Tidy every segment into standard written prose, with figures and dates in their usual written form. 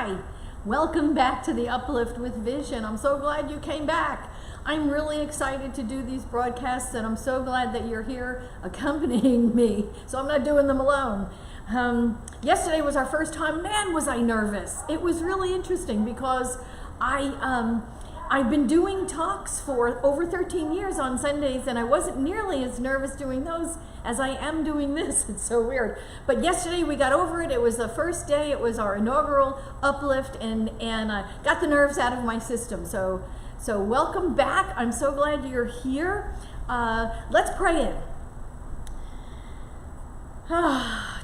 Hi, welcome back to the Uplift with Vision. I'm so glad you came back. I'm really excited to do these broadcasts, and I'm so glad that you're here accompanying me, so I'm not doing them alone. Yesterday was our first time. Man, was I nervous. It was really interesting because I've been doing talks for over 13 years on Sundays, and I wasn't nearly as nervous doing those as I am doing this. It's so weird. But yesterday we got over it. It was the first day. It was our inaugural Uplift, and got the nerves out of my system. So welcome back. I'm so glad you're here. Let's pray in.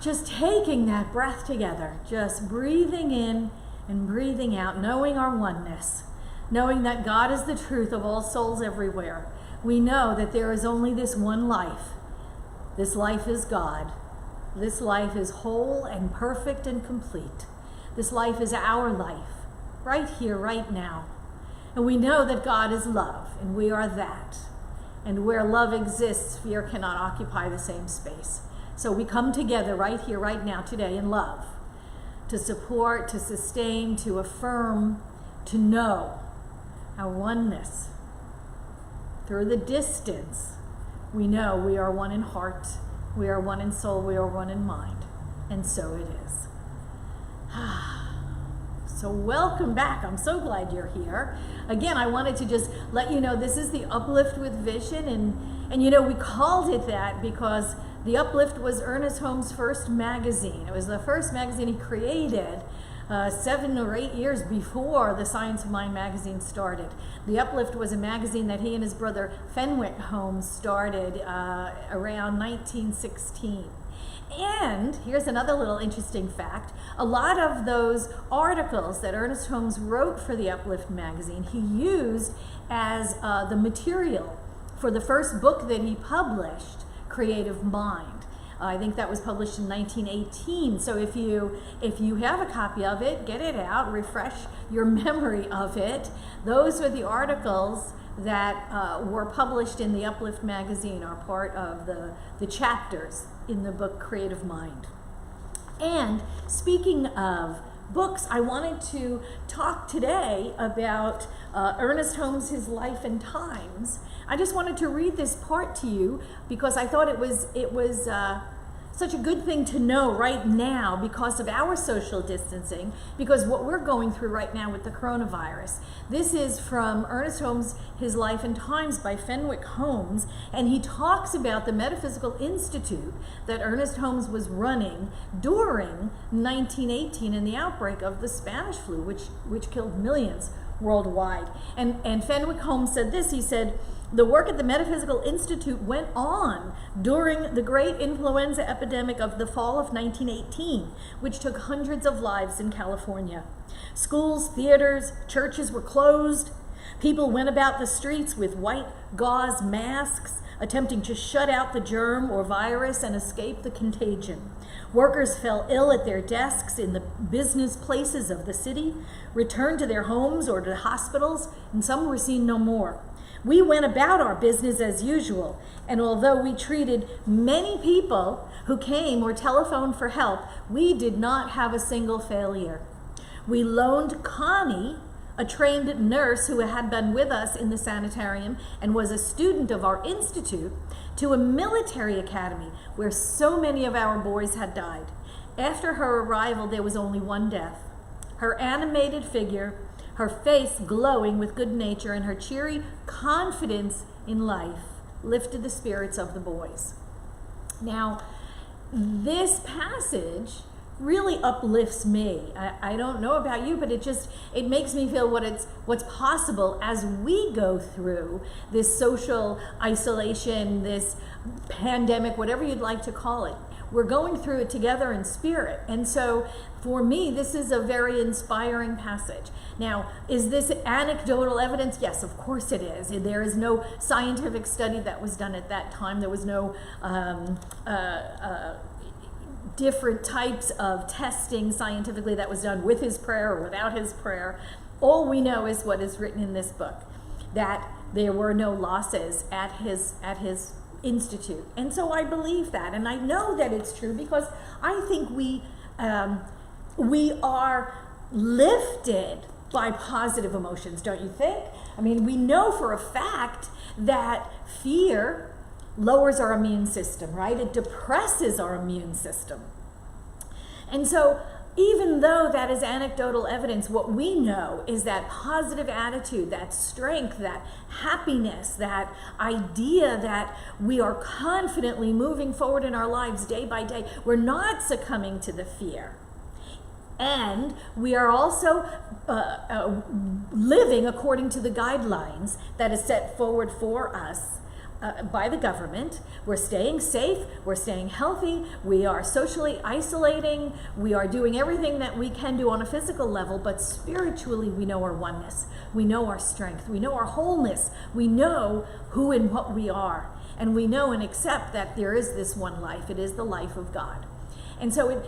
Just taking that breath together, just breathing in and breathing out, knowing our oneness, knowing that God is the truth of all souls everywhere. We know that there is only this one life. This life is God. This life is whole and perfect and complete. This life is our life, right here, right now. And we know that God is love, and we are that. And where love exists, fear cannot occupy the same space. So we come together right here, right now, today in love, to support, to sustain, to affirm, to know our oneness. Through the distance, we know we are one in heart, we are one in soul, we are one in mind. And so it is. So welcome back. I'm so glad you're here. Again, I wanted to just let you know this is the Uplift with Vision, and you know, we called it that because the Uplift was Ernest Holmes' first magazine. It was the first magazine he created 7 or 8 years before the Science of Mind magazine started. The Uplift was a magazine that he and his brother Fenwick Holmes started around 1916. And here's another little interesting fact. A lot of those articles that Ernest Holmes wrote for the Uplift magazine, he used as the material for the first book that he published, Creative Mind. I think that was published in 1918. So if you have a copy of it, get it out, refresh your memory of it. Those were the articles that were published in the Uplift magazine, are part of the chapters in the book Creative Mind. And speaking of books, I wanted to talk today about Ernest Holmes' His Life and Times. I just wanted to read this part to you because I thought it was such a good thing to know right now because of our social distancing, because what we're going through right now with the coronavirus. This is from Ernest Holmes' His Life and Times by Fenwick Holmes, and he talks about the Metaphysical Institute that Ernest Holmes was running during 1918 in the outbreak of the Spanish flu, which killed millions worldwide. And Fenwick Holmes said this, he said, "The work at the Metaphysical Institute went on during the great influenza epidemic of the fall of 1918, which took hundreds of lives in California. Schools, theaters, churches were closed. People went about the streets with white gauze masks, attempting to shut out the germ or virus and escape the contagion. Workers fell ill at their desks in the business places of the city, returned to their homes or to hospitals, and some were seen no more. We went about our business as usual, and although we treated many people who came or telephoned for help, we did not have a single failure. We loaned Connie, a trained nurse who had been with us in the sanitarium and was a student of our institute, to a military academy where so many of our boys had died. After her arrival, there was only one death. Her animated figure, her face glowing with good nature, and her cheery confidence in life lifted the spirits of the boys." Now, this passage really uplifts me. I don't know about you, but it makes me feel what's possible as we go through this social isolation, this pandemic, whatever you'd like to call it. We're going through it together in spirit. And so for me, this is a very inspiring passage. Now, is this anecdotal evidence? Yes, of course it is. There is no scientific study that was done at that time. There was no different types of testing scientifically that was done with his prayer or without his prayer. All we know is what is written in this book, that there were no losses at his institute. And so I believe that, and I know that it's true because I think we are lifted by positive emotions, don't you think? I mean, we know for a fact that fear lowers our immune system, right? It depresses our immune system. And so even though that is anecdotal evidence, what we know is that positive attitude, that strength, that happiness, that idea that we are confidently moving forward in our lives day by day, we're not succumbing to the fear. And we are also living according to the guidelines that is set forward for us by the government. We're staying safe, we're staying healthy, we are socially isolating, we are doing everything that we can do on a physical level, but spiritually we know our oneness, we know our strength, we know our wholeness, we know who and what we are, and we know and accept that there is this one life. It is the life of God. And so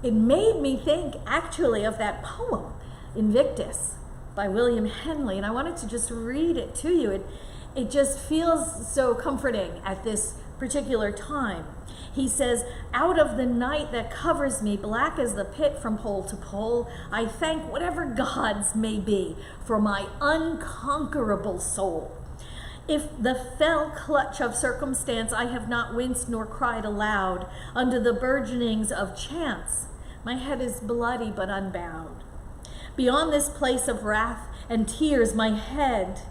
it made me think actually of that poem, Invictus, by William Henley, and I wanted to just read it to you. It just feels so comforting at this particular time. He says, "Out of the night that covers me, black as the pit from pole to pole, I thank whatever gods may be for my unconquerable soul. If the fell clutch of circumstance I have not winced nor cried aloud, under the burgeonings of chance, my head is bloody but unbound. Beyond this place of wrath and tears, my head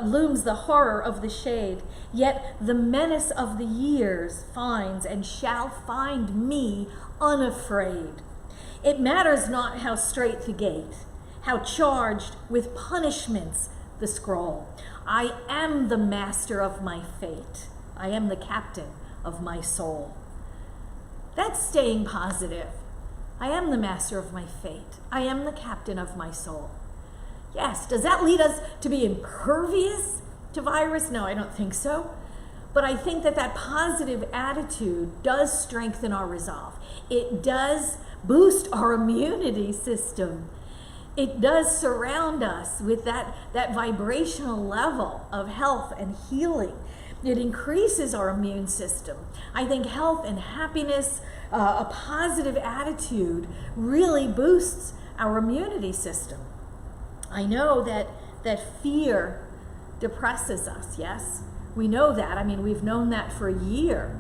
looms the horror of the shade, yet the menace of the years finds and shall find me unafraid. It matters not how straight the gate, how charged with punishments the scroll. I am the master of my fate. I am the captain of my soul." That's staying positive. I am the master of my fate. I am the captain of my soul. Yes, does that lead us to be impervious to virus? No, I don't think so. But I think that positive attitude does strengthen our resolve. It does boost our immunity system. It does surround us with that vibrational level of health and healing. It increases our immune system. I think health and happiness, a positive attitude really boosts our immunity system. I know that fear depresses us, yes? We know that. I mean, we've known that for a year,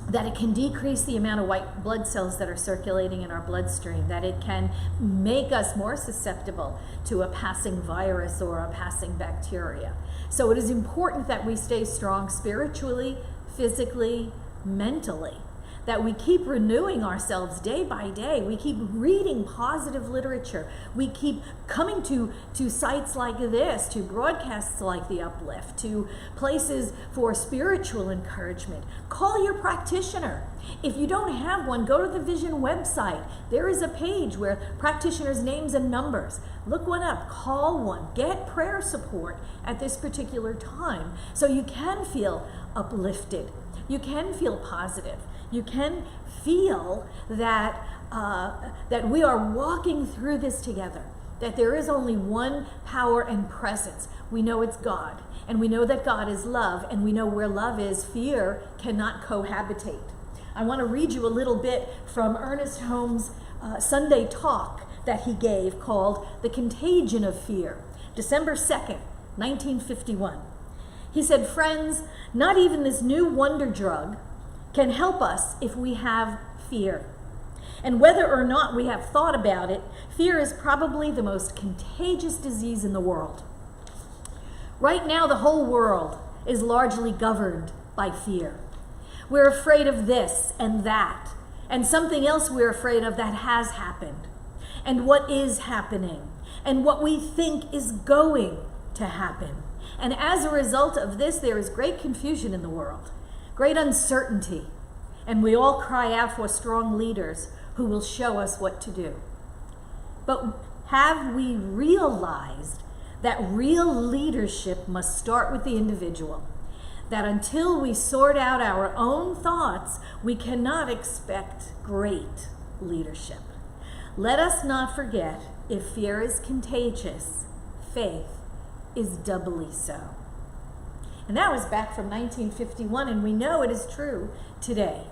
that it can decrease the amount of white blood cells that are circulating in our bloodstream, that it can make us more susceptible to a passing virus or a passing bacteria. So it is important that we stay strong spiritually, physically, mentally, that we keep renewing ourselves day by day. We keep reading positive literature. We keep coming to sites like this, to broadcasts like the Uplift, to places for spiritual encouragement. Call your practitioner. If you don't have one, go to the Vision website. There is a page where practitioners' names and numbers. Look one up, call one, get prayer support at this particular time so you can feel uplifted. You can feel positive. You can feel that that we are walking through this together, that there is only one power and presence. We know it's God, and we know that God is love, and we know where love is, fear cannot cohabitate. I want to read you a little bit from Ernest Holmes' Sunday talk that he gave called "The Contagion of Fear," December 2nd, 1951. He said, "Friends, not even this new wonder drug can help us if we have fear. And whether or not we have thought about it, fear is probably the most contagious disease in the world. Right now, the whole world is largely governed by fear. We're afraid of this and that, and something else we're afraid of that has happened, and what is happening, and what we think is going to happen. And as a result of this, there is great confusion in the world, great uncertainty, and we all cry out for strong leaders who will show us what to do. But have we realized that real leadership must start with the individual? That until we sort out our own thoughts, we cannot expect great leadership. Let us not forget, if fear is contagious, faith is doubly so." And that was back from 1951, and we know it is true today.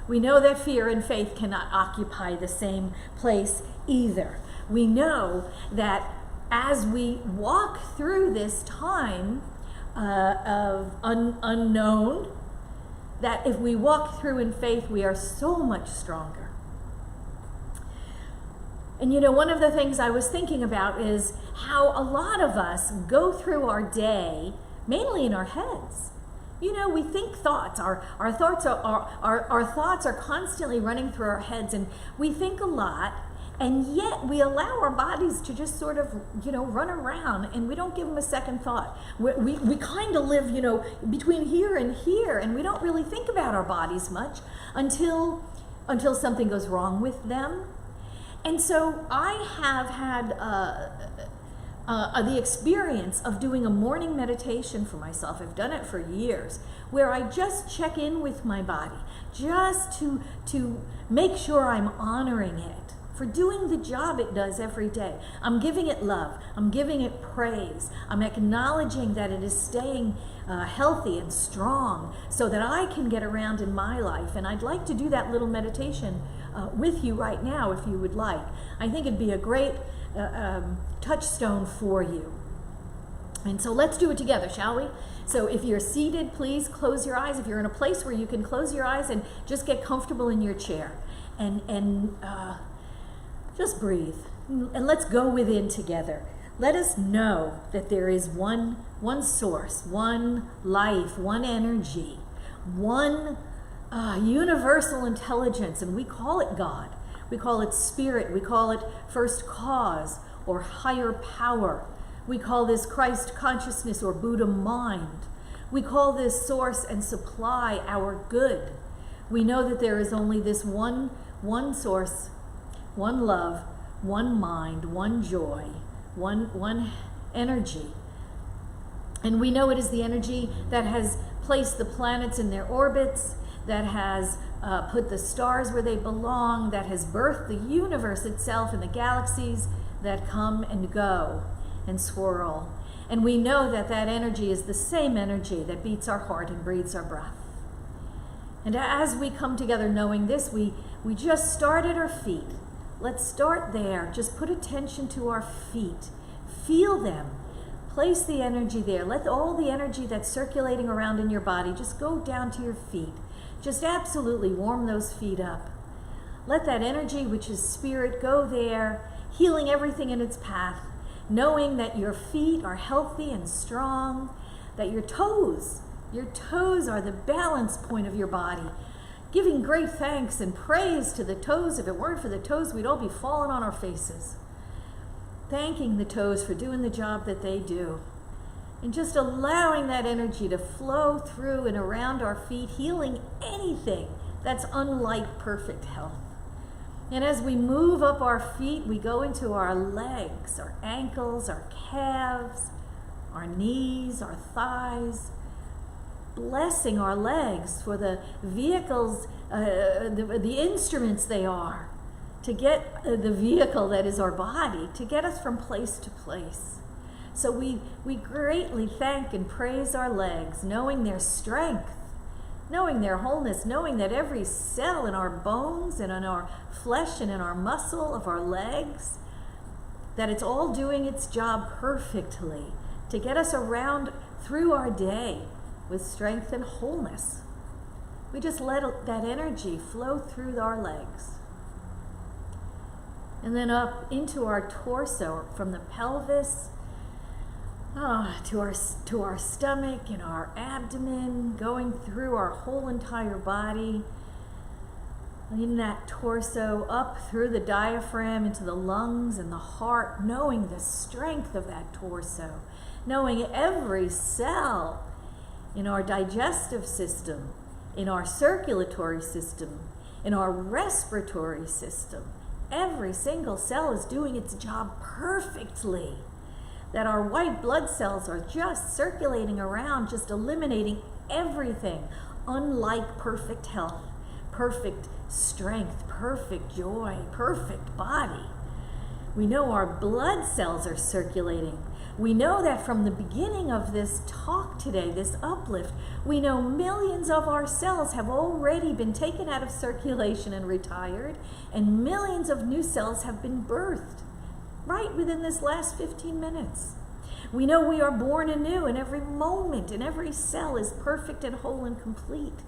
We know that fear and faith cannot occupy the same place either. We know that as we walk through this time of unknown, that if we walk through in faith, we are so much stronger. And you know, one of the things I was thinking about is how a lot of us go through our day mainly in our heads. You know, we think thoughts. Our thoughts are constantly running through our heads, and we think a lot, and yet we allow our bodies to just sort of, you know, run around, and we don't give them a second thought. We kind of live, you know, between here, and we don't really think about our bodies much until something goes wrong with them. And so I have had the experience of doing a morning meditation for myself. I've done it for years, where I just check in with my body, just to make sure I'm honoring it for doing the job it does every day. I'm giving it love. I'm giving it praise. I'm acknowledging that it is staying healthy and strong so that I can get around in my life. And I'd like to do that little meditation with you right now if you would like. I think it'd be a great touchstone for you. And so let's do it together, shall we? So if you're seated, please close your eyes. If you're in a place where you can close your eyes and just get comfortable in your chair, and just breathe. And let's go within together. Let us know that there is one source, one life, one energy, one universal intelligence, and we call it God. We call it spirit. We call it first cause or higher power. We call this Christ consciousness or Buddha mind. We call this source and supply our good. We know that there is only this one source, one love, one mind, one joy, one energy. And we know it is the energy that has placed the planets in their orbits, that has put the stars where they belong, that has birthed the universe itself and the galaxies that come and go and swirl. And we know that that energy is the same energy that beats our heart and breathes our breath. And as we come together knowing this, we just start at our feet. Let's start there. Just put attention to our feet. Feel them. Place the energy there. Let all the energy that's circulating around in your body just go down to your feet. Just absolutely warm those feet up. Let that energy, which is spirit, go there, healing everything in its path, knowing that your feet are healthy and strong, that your toes are the balance point of your body. Giving great thanks and praise to the toes. If it weren't for the toes, we'd all be falling on our faces. Thanking the toes for doing the job that they do. And just allowing that energy to flow through and around our feet, healing anything that's unlike perfect health. And as we move up our feet, we go into our legs, our ankles, our calves, our knees, our thighs, blessing our legs for the vehicles, the instruments they are, to get the vehicle that is our body, to get us from place to place. So we greatly thank and praise our legs, knowing their strength, knowing their wholeness, knowing that every cell in our bones and in our flesh and in our muscle of our legs, that it's all doing its job perfectly to get us around through our day with strength and wholeness. We just let that energy flow through our legs. And then up into our torso, from the pelvis to our stomach and our abdomen, going through our whole entire body. In that torso, up through the diaphragm into the lungs and the heart, knowing the strength of that torso, knowing every cell in our digestive system, in our circulatory system, in our respiratory system. Every single cell is doing its job perfectly. That our white blood cells are just circulating around, just eliminating everything, unlike perfect health, perfect strength, perfect joy, perfect body. We know our blood cells are circulating. We know that from the beginning of this talk today, this uplift, we know millions of our cells have already been taken out of circulation and retired, and millions of new cells have been birthed right within this last 15 minutes. We know we are born anew, and every moment and every cell is perfect and whole and complete.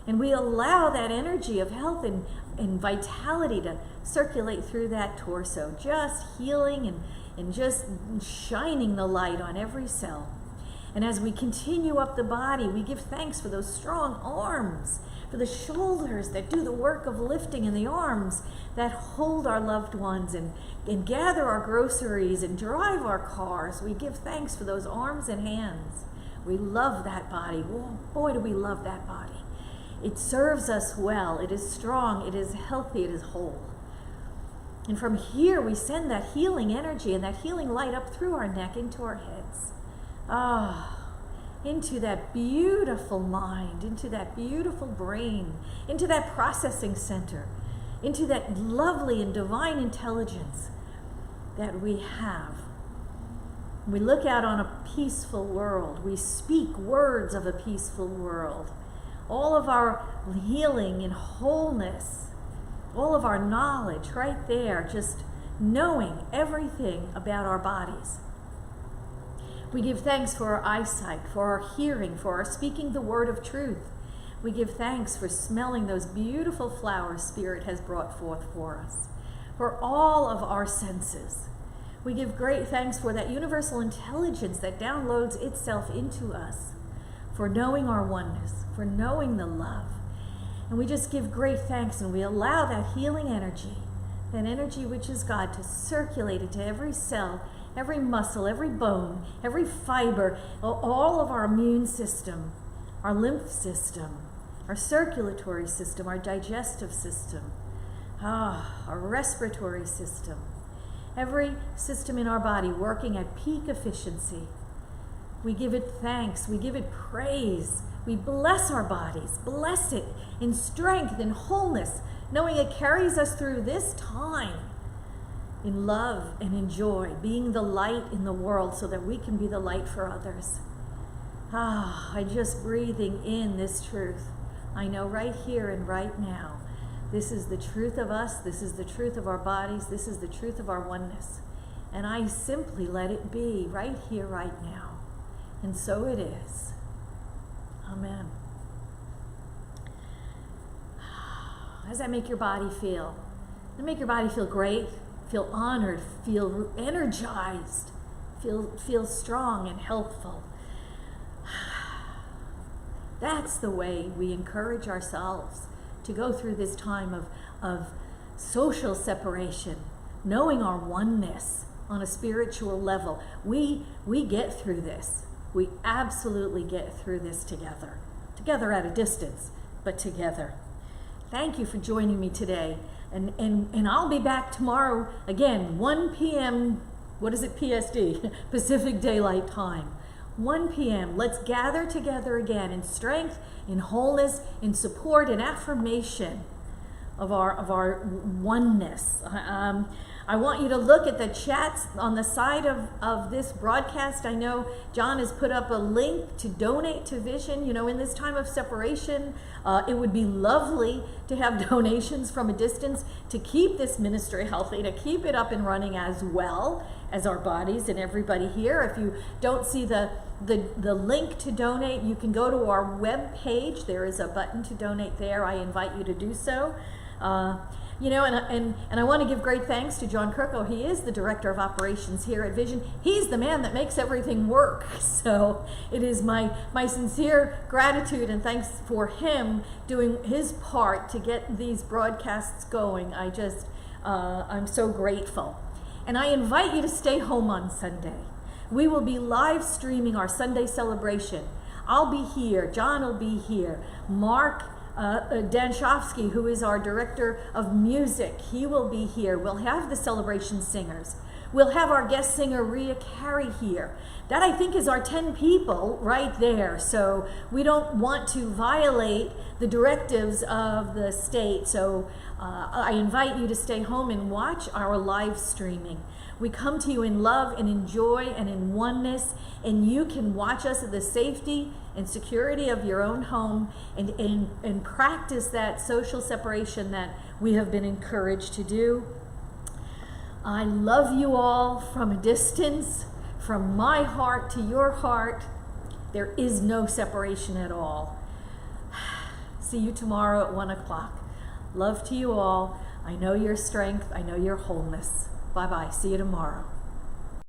And we allow that energy of health and vitality to circulate through that torso, just healing and just shining the light on every cell. And as we continue up the body, we give thanks for those strong arms, for the shoulders that do the work of lifting, and the arms that hold our loved ones and gather our groceries and drive our cars. We give thanks for those arms and hands. We love that body. Oh, boy, do we love that body. It serves us well. It is strong. It is healthy. It is whole. And from here, we send that healing energy and that healing light up through our neck into our heads. Into that beautiful mind, into that beautiful brain, into that processing center, into that lovely and divine intelligence that we have. We look out on a peaceful world. We speak words of a peaceful world. All of our healing and wholeness, all of our knowledge right there, just knowing everything about our bodies. We give thanks for our eyesight, for our hearing, for our speaking the word of truth. We give thanks for smelling those beautiful flowers Spirit has brought forth for us, for all of our senses. We give great thanks for that universal intelligence that downloads itself into us, for knowing our oneness, for knowing the love. And we just give great thanks, and we allow that healing energy, that energy which is God, to circulate into every cell, every muscle, every bone, every fiber, all of our immune system, our lymph system, our circulatory system, our digestive system, our respiratory system, every system in our body working at peak efficiency. We give it thanks, we give it praise, we bless our bodies, bless it in strength and wholeness, knowing it carries us through this time in love and in joy, being the light in the world so that we can be the light for others. I'm just breathing in this truth. I know right here and right now, this is the truth of us, this is the truth of our bodies, this is the truth of our oneness. And I simply let it be right here, right now. And so it is. Amen. How does that make your body feel? Does it make your body feel great, feel honored, feel energized, feel strong and helpful? That's the way we encourage ourselves to go through this time of social separation, knowing our oneness on a spiritual level. We get through this. We absolutely get through this together. Together at a distance, but together. Thank you for joining me today. And I'll be back tomorrow again, 1 p.m., what is it, PSD? Pacific Daylight Time. 1 p.m. Let's gather together again in strength, in wholeness, in support, in affirmation of our oneness. I want you to look at the chats on the side of this broadcast. I know John has put up a link to donate to Vision. You know, in this time of separation, it would be lovely to have donations from a distance to keep this ministry healthy, to keep it up and running as well as our bodies and everybody here. If you don't see the link to donate, you can go to our web page. There is a button to donate there. I invite you to do so. You know, and I want to give great thanks to John Kirko. He is the Director of Operations here at Vision. He's the man that makes everything work. So it is my sincere gratitude and thanks for him doing his part to get these broadcasts going. I'm so grateful. And I invite you to stay home on Sunday. We will be live streaming our Sunday celebration. I'll be here. John will be here. Mark Danshovsky, who is our Director of Music, he will be here. We'll have the celebration singers. We'll have our guest singer, Rhea Carey, here. That, I think, is our 10 people right there. So we don't want to violate the directives of the state. So I invite you to stay home and watch our live streaming. We come to you in love and in joy and in oneness, and you can watch us at the safety and security of your own home and practice that social separation that we have been encouraged to do. I love you all from a distance, from my heart to your heart. There is no separation at all. See you tomorrow at 1 o'clock. Love to you all. I know your strength. I know your wholeness. Bye-bye. See you tomorrow.